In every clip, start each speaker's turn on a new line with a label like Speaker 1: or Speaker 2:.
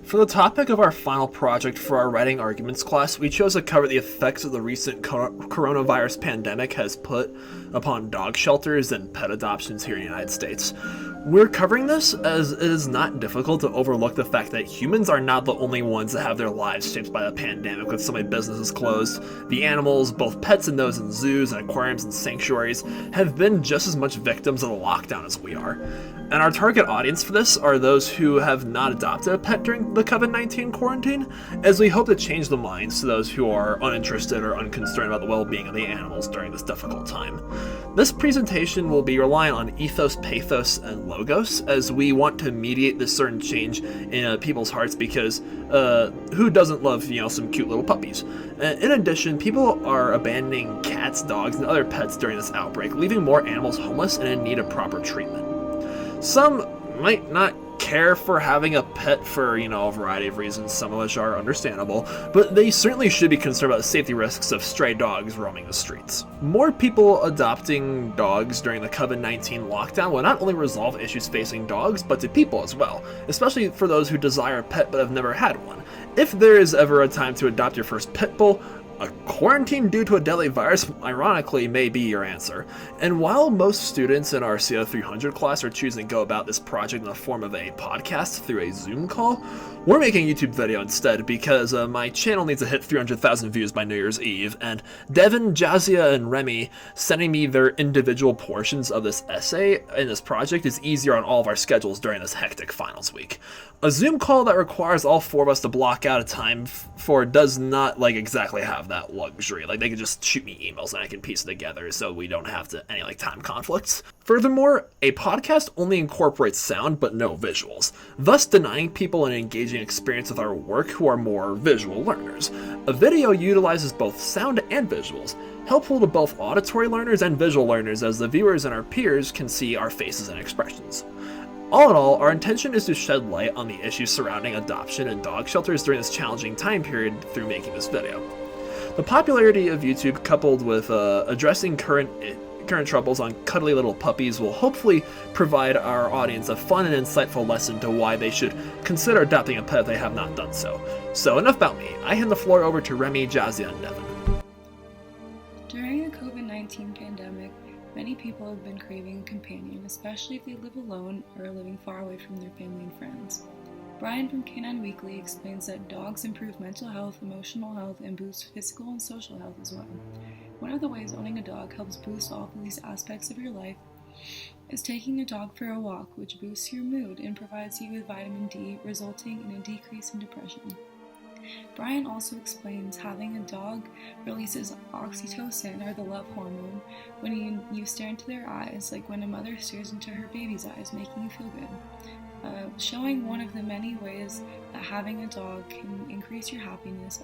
Speaker 1: For the topic of our final project for our writing arguments class, we chose to cover the effects of the recent coronavirus pandemic has put upon dog shelters and pet adoptions here in the United States. We're covering this as it is not difficult to overlook the fact that humans are not the only ones that have their lives shaped by the pandemic, with so many businesses closed. The animals, both pets and those in zoos and aquariums and sanctuaries, have been just as much victims of the lockdown as we are. And our target audience for this are those who have not adopted a pet during the COVID-19 quarantine, as we hope to change the minds to those who are uninterested or unconcerned about the well-being of the animals during this difficult time. This presentation will be relying on ethos, pathos, and logos, as we want to mediate this certain change in people's hearts, because who doesn't love, some cute little puppies? In addition, people are abandoning cats, dogs, and other pets during this outbreak, leaving more animals homeless and in need of proper treatment. Some might not care for having a pet for, a variety of reasons, some of which are understandable, but they certainly should be concerned about the safety risks of stray dogs roaming the streets. More people adopting dogs during the COVID-19 lockdown will not only resolve issues facing dogs, but to people as well, especially for those who desire a pet but have never had one. If there is ever a time to adopt your first pit bull, a quarantine due to a deadly virus, ironically, may be your answer. And while most students in our CO300 class are choosing to go about this project in the form of a podcast through a Zoom call, we're making a YouTube video instead because my channel needs to hit 300,000 views by New Year's Eve, and Devin, Jazia, and Remy sending me their individual portions of this essay in this project is easier on all of our schedules during this hectic finals week. A Zoom call that requires all four of us to block out a time for does not exactly have that luxury. They can just shoot me emails and I can piece it together, so we don't have any time conflicts. Furthermore, a podcast only incorporates sound but no visuals, thus denying people an engaging experience with our work who are more visual learners. A video utilizes both sound and visuals, helpful to both auditory learners and visual learners, as the viewers and our peers can see our faces and expressions. All in all, our intention is to shed light on the issues surrounding adoption and dog shelters during this challenging time period through making this video. The popularity of YouTube, coupled with addressing current troubles on cuddly little puppies, will hopefully provide our audience a fun and insightful lesson to why they should consider adopting a pet if they have not done so. So enough about me. I hand the floor over to Remy, Jazia, and Devin.
Speaker 2: During the COVID-19 pandemic, many people have been craving a companion, especially if they live alone or are living far away from their family and friends. Brian from Canine Weekly explains that dogs improve mental health, emotional health, and boost physical and social health as well. One of the ways owning a dog helps boost all of these aspects of your life is taking a dog for a walk, which boosts your mood and provides you with vitamin D, resulting in a decrease in depression. Brian also explains having a dog releases oxytocin, or the love hormone, when you stare into their eyes, like when a mother stares into her baby's eyes, making you feel good. Showing one of the many ways that having a dog can increase your happiness,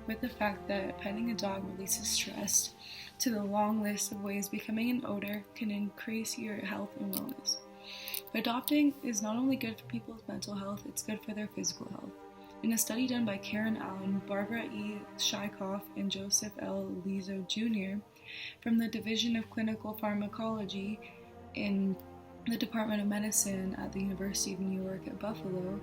Speaker 2: with the fact that petting a dog releases stress, to the long list of ways becoming an odor can increase your health and wellness. Adopting is not only good for people's mental health, it's good for their physical health. In a study done by Karen Allen, Barbara E. Shykoff, and Joseph L. Lizo Jr. from the Division of Clinical Pharmacology in the Department of Medicine at the University of New York at Buffalo,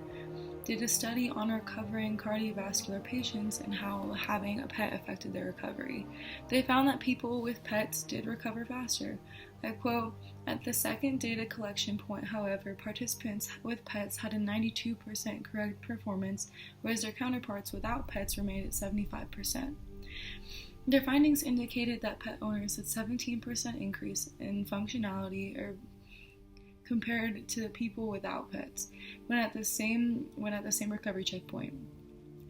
Speaker 2: did a study on recovering cardiovascular patients and how having a pet affected their recovery. They found that people with pets did recover faster. I quote, "At the second data collection point, however, participants with pets had a 92% correct performance, whereas their counterparts without pets remained at 75%. Their findings indicated that pet owners had 17% increase in functionality or compared to people without pets when at the same recovery checkpoint.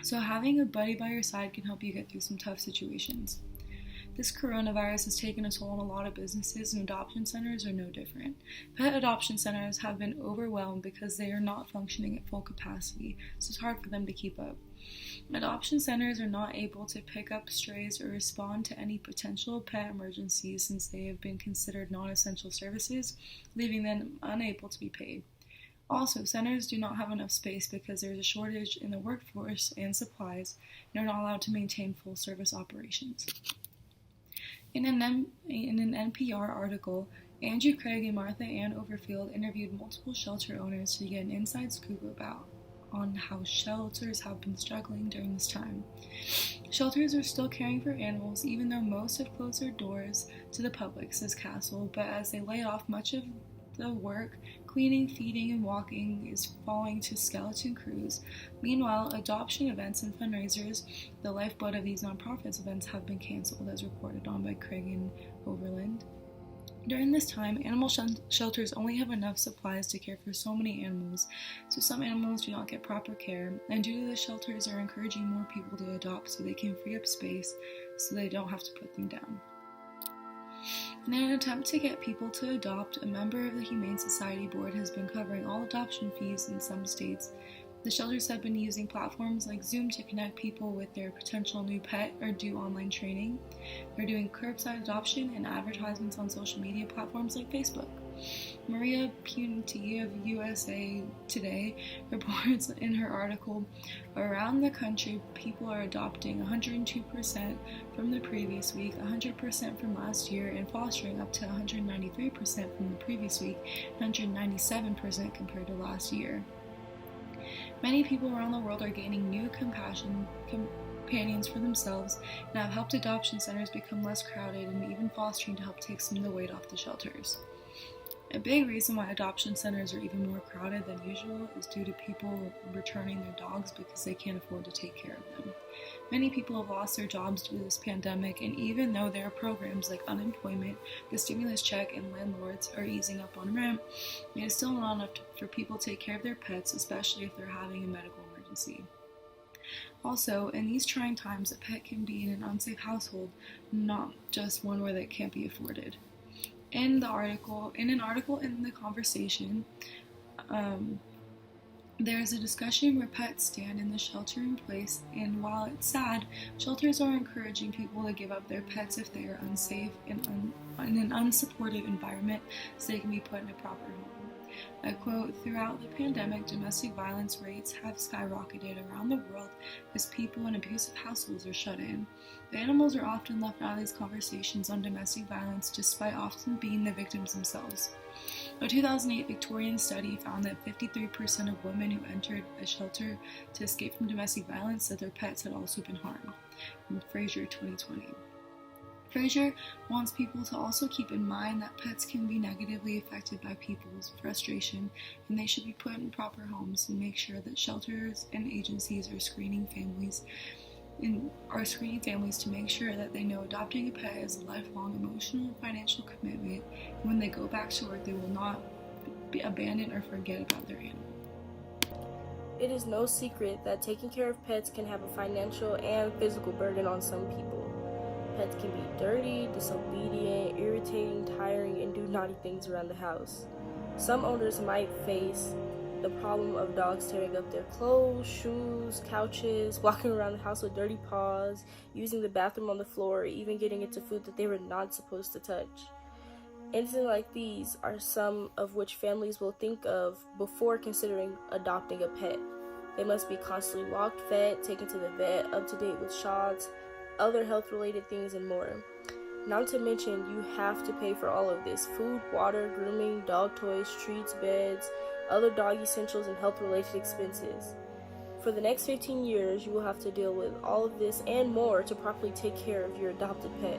Speaker 2: So having a buddy by your side can help you get through some tough situations. This coronavirus has taken a toll on a lot of businesses, and adoption centers are no different. Pet adoption centers have been overwhelmed because they are not functioning at full capacity, so it's hard for them to keep up. Adoption centers are not able to pick up strays or respond to any potential pet emergencies since they have been considered non-essential services, leaving them unable to be paid. Also, centers do not have enough space because there is a shortage in the workforce and supplies, and are not allowed to maintain full service operations. In an NPR article, Andrew Craig and Martha Ann Overfield interviewed multiple shelter owners to get an inside scoop on how shelters have been struggling during this time. Shelters are still caring for animals even though most have closed their doors to the public, says Castle, but as they lay off much of the work, cleaning, feeding, and walking is falling to skeleton crews. Meanwhile, adoption events and fundraisers, the lifeblood of these nonprofits events, have been canceled, as reported on by Craig and Overland. During this time, animal shelters only have enough supplies to care for so many animals, so some animals do not get proper care, and due to the shelters are encouraging more people to adopt so they can free up space so they don't have to put them down. In an attempt to get people to adopt, a member of the Humane Society board has been covering all adoption fees in some states. The shelters have been using platforms like Zoom to connect people with their potential new pet or do online training. They're doing curbside adoption and advertisements on social media platforms like Facebook. Maria Punti of USA Today reports in her article, around the country, people are adopting 102% from the previous week, 100% from last year, and fostering up to 193% from the previous week, 197% compared to last year. Many people around the world are gaining new companions for themselves and have helped adoption centers become less crowded and even fostering to help take some of the weight off the shelters. A big reason why adoption centers are even more crowded than usual is due to people returning their dogs because they can't afford to take care of them. Many people have lost their jobs due to this pandemic, and even though there are programs like unemployment, the stimulus check, and landlords are easing up on rent, it is still not enough for people to take care of their pets, especially if they're having a medical emergency. Also, in these trying times, a pet can be in an unsafe household, not just one where they can't be afforded. In an article in The Conversation, there is a discussion where pets stand in the shelter in place, and while it's sad, shelters are encouraging people to give up their pets if they are unsafe in an unsupportive environment so they can be put in a proper home. I quote, "Throughout the pandemic, domestic violence rates have skyrocketed around the world as people in abusive households are shut in. The animals are often left out of these conversations on domestic violence despite often being the victims themselves. A 2008 Victorian study found that 53% of women who entered a shelter to escape from domestic violence said their pets had also been harmed." From Fraser 2020. Fraser wants people to also keep in mind that pets can be negatively affected by people's frustration, and they should be put in proper homes, and make sure that shelters and agencies are screening families to make sure that they know adopting a pet is a lifelong emotional and financial commitment, and when they go back to work they will not be abandoned or forget about their animal.
Speaker 3: It is no secret that taking care of pets can have a financial and physical burden on some people. Pets can be dirty, disobedient, irritating, tiring, and do naughty things around the house. Some owners might face the problem of dogs tearing up their clothes, shoes, couches, walking around the house with dirty paws, using the bathroom on the floor, or even getting into food that they were not supposed to touch. Incidents like these are some of which families will think of before considering adopting a pet. They must be constantly walked, fed, taken to the vet, up to date with shots, other health-related things, and more. Not to mention, you have to pay for all of this: food, water, grooming, dog toys, treats, beds, other dog essentials, and health-related expenses. For the next 15 years, you will have to deal with all of this and more to properly take care of your adopted pet.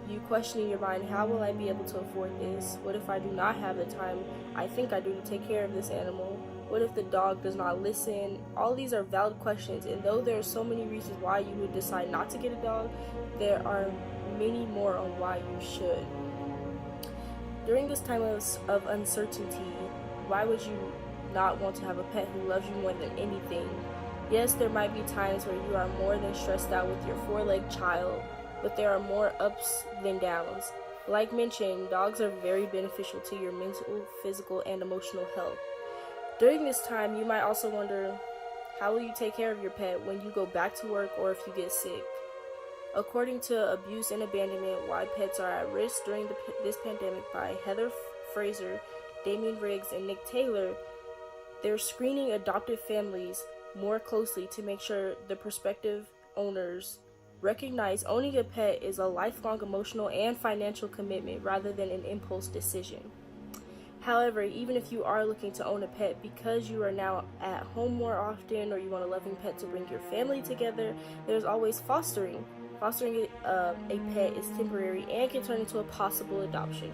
Speaker 3: You question in your mind, how will I be able to afford this? What if I do not have the time I think I do to take care of this animal? What if the dog does not listen? All these are valid questions, and though there are so many reasons why you would decide not to get a dog, there are many more on why you should. During this time of uncertainty, why would you not want to have a pet who loves you more than anything? Yes, there might be times where you are more than stressed out with your 4-legged child, but there are more ups than downs. Like mentioned, dogs are very beneficial to your mental, physical, and emotional health. During this time, you might also wonder, how will you take care of your pet when you go back to work or if you get sick? According to Abuse and Abandonment: Why Pets Are at Risk During this Pandemic by Heather Fraser, Damian Riggs, and Nick Taylor, they're screening adoptive families more closely to make sure the prospective owners recognize owning a pet is a lifelong emotional and financial commitment rather than an impulse decision. However, even if you are looking to own a pet because you are now at home more often or you want a loving pet to bring your family together, there's always fostering. Fostering a pet is temporary and can turn into a possible adoption.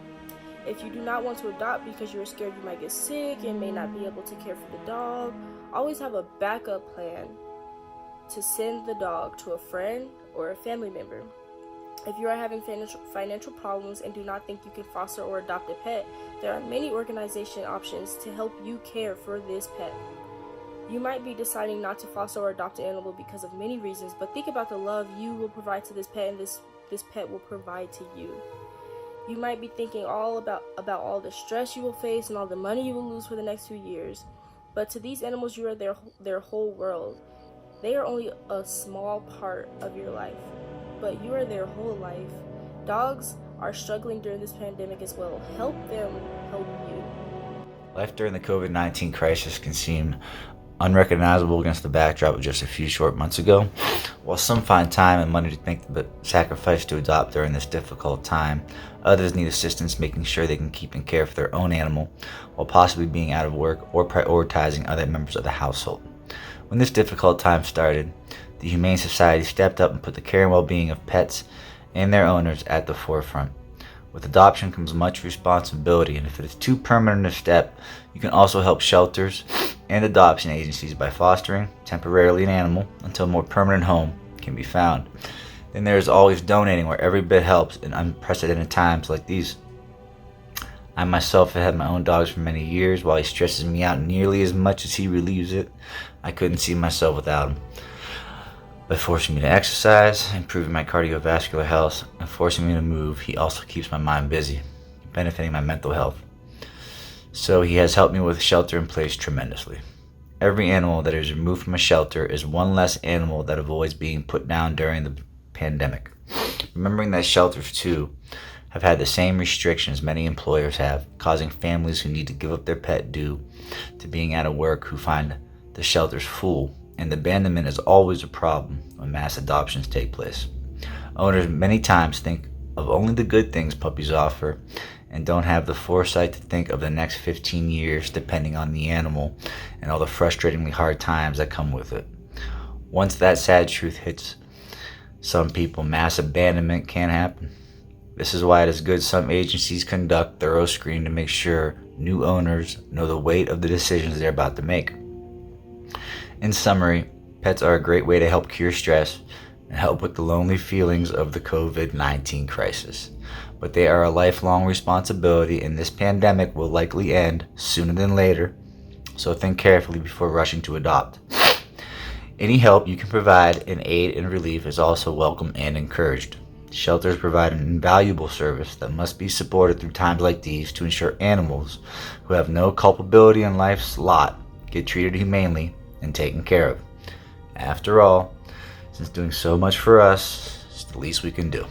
Speaker 3: If you do not want to adopt because you're scared you might get sick and may not be able to care for the dog, always have a backup plan to send the dog to a friend or a family member. If you are having financial problems and do not think you can foster or adopt a pet, there are many organization options to help you care for this pet. You might be deciding not to foster or adopt an animal because of many reasons, but think about the love you will provide to this pet and this pet will provide to you. You might be thinking all about all the stress you will face and all the money you will lose for the next few years, but to these animals you are their whole world. They are only a small part of your life, but you are their whole life. Dogs are struggling during this pandemic as well. Help them help you.
Speaker 4: Life during the COVID-19 crisis can seem unrecognizable against the backdrop of just a few short months ago. While some find time and money to make the sacrifice to adopt during this difficult time, others need assistance making sure they can keep and care for their own animal while possibly being out of work or prioritizing other members of the household. When this difficult time started, the Humane Society stepped up and put the care and well-being of pets and their owners at the forefront. With adoption comes much responsibility, and if it is too permanent a step, you can also help shelters and adoption agencies by fostering temporarily an animal until a more permanent home can be found. Then there is always donating, where every bit helps in unprecedented times like these. I myself have had my own dogs for many years. While he stresses me out nearly as much as he relieves it, I couldn't see myself without him. By forcing me to exercise, improving my cardiovascular health, and forcing me to move, he also keeps my mind busy, benefiting my mental health. So he has helped me with shelter in place tremendously. Every animal that is removed from a shelter is one less animal that avoids being put down during the pandemic. Remembering that shelters too have had the same restrictions many employers have, causing families who need to give up their pet due to being out of work who find the shelters full, and abandonment is always a problem when mass adoptions take place. Owners many times think of only the good things puppies offer and don't have the foresight to think of the next 15 years depending on the animal and all the frustratingly hard times that come with it. Once that sad truth hits some people, mass abandonment can happen. This is why it is good some agencies conduct thorough screening to make sure new owners know the weight of the decisions they're about to make. In summary, pets are a great way to help cure stress and help with the lonely feelings of the COVID-19 crisis. But they are a lifelong responsibility, and this pandemic will likely end sooner than later, so think carefully before rushing to adopt. Any help you can provide in aid and relief is also welcome and encouraged. Shelters provide an invaluable service that must be supported through times like these to ensure animals who have no culpability in life's lot get treated humanely and taken care of. After all, since doing so much for us, it's the least we can do.